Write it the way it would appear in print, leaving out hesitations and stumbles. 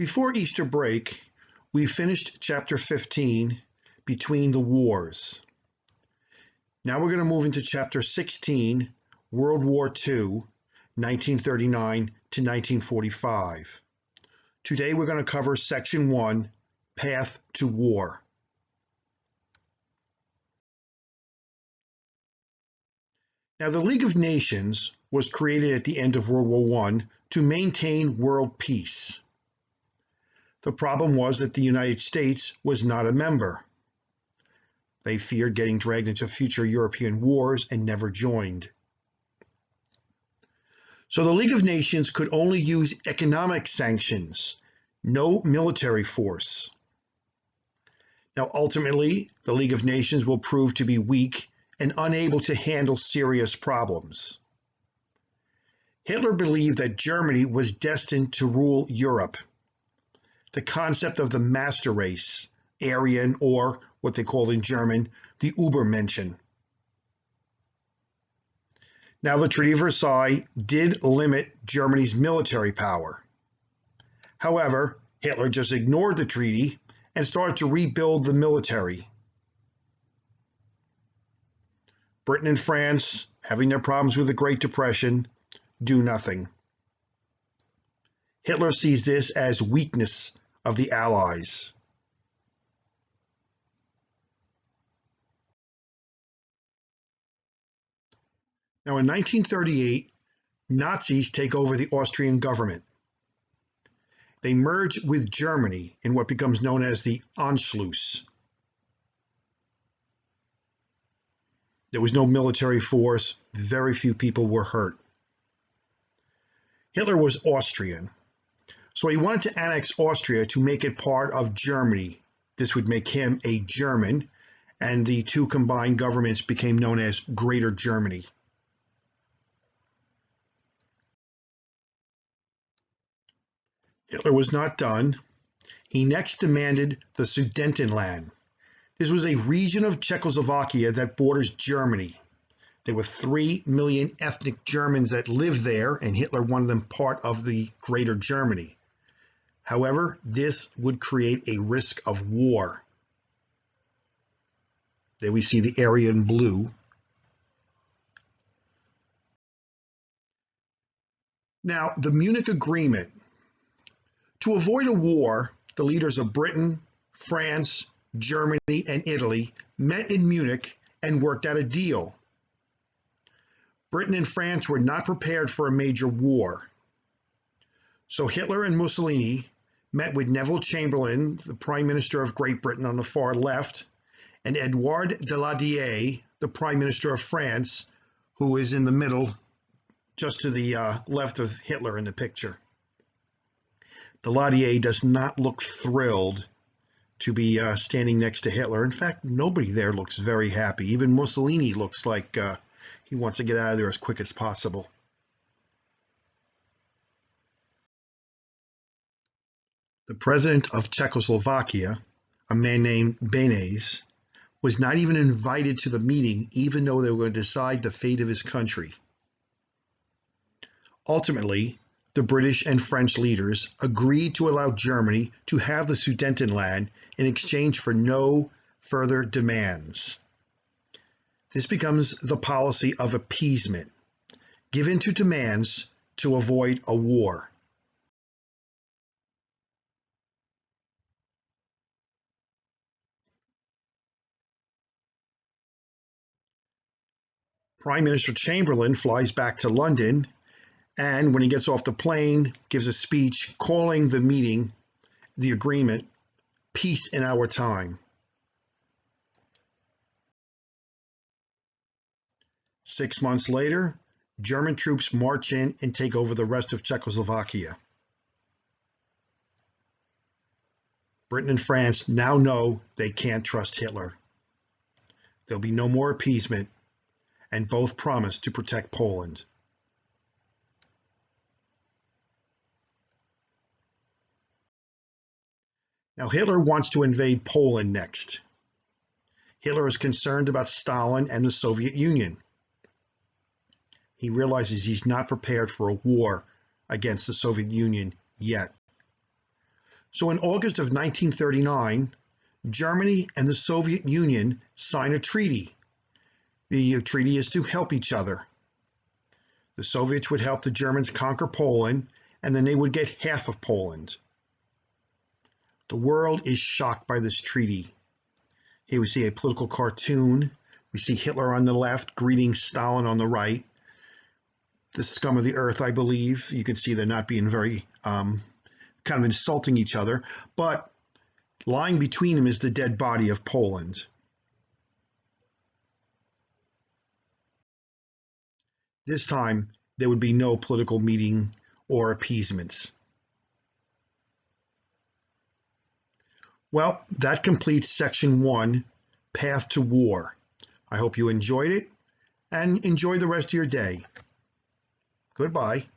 Before Easter break, we finished chapter 15, Between the Wars. Now we're going to move into chapter 16, World War II, 1939 to 1945. Today we're going to cover section 1, Path to War. Now the League of Nations was created at the end of World War I to maintain world peace. The problem was that the United States was not a member. They feared getting dragged into future European wars and never joined. So the League of Nations could only use economic sanctions, no military force. Now ultimately, the League of Nations will prove to be weak and unable to handle serious problems. Hitler believed that Germany was destined to rule Europe. The concept of the master race, Aryan, or what they call in German, the Übermenschen. Now the Treaty of Versailles did limit Germany's military power. However, Hitler just ignored the treaty and started to rebuild the military. Britain and France, having their problems with the Great Depression, do nothing. Hitler sees this as weakness of the Allies. Now in 1938, Nazis take over the Austrian government. They merge with Germany in what becomes known as the Anschluss. There was no military force, very few people were hurt. Hitler was Austrian, so he wanted to annex Austria to make it part of Germany. This would make him a German, and the two combined governments became known as Greater Germany. Hitler was not done. He next demanded the Sudetenland. This was a region of Czechoslovakia that borders Germany. There were 3 million ethnic Germans that lived there, and Hitler wanted them part of the Greater Germany. However, this would create a risk of war. There we see the area in blue. Now, the Munich Agreement. To avoid a war, the leaders of Britain, France, Germany, and Italy met in Munich and worked out a deal. Britain and France were not prepared for a major war. So Hitler and Mussolini met with Neville Chamberlain, the Prime Minister of Great Britain on the far left, and Edouard Daladier, the Prime Minister of France, who is in the middle, just to the left of Hitler in the picture. Daladier does not look thrilled to be standing next to Hitler. In fact, nobody there looks very happy. Even Mussolini looks like he wants to get out of there as quick as possible. The president of Czechoslovakia, a man named Beneš, was not even invited to the meeting, even though they were going to decide the fate of his country. Ultimately, the British and French leaders agreed to allow Germany to have the Sudetenland in exchange for no further demands. This becomes the policy of appeasement, given to demands to avoid a war. Prime Minister Chamberlain flies back to London, and when he gets off the plane, gives a speech calling the meeting, the agreement, Peace in Our Time. 6 months later, German troops march in and take over the rest of Czechoslovakia. Britain and France now know they can't trust Hitler. There'll be no more appeasement, and both promise to protect Poland. Now Hitler wants to invade Poland next. Hitler is concerned about Stalin and the Soviet Union. He realizes he's not prepared for a war against the Soviet Union yet. So in August of 1939, Germany and the Soviet Union sign a treaty. The treaty is to help each other. The Soviets would help the Germans conquer Poland, and then they would get half of Poland. The world is shocked by this treaty. Here we see a political cartoon. We see Hitler on the left greeting Stalin on the right. The scum of the earth, I believe. You can see they're not being very kind of insulting each other, but lying between them is the dead body of Poland. This time, there would be no political meeting or appeasements. Well, that completes Section 1, Path to War. I hope you enjoyed it, and enjoy the rest of your day. Goodbye.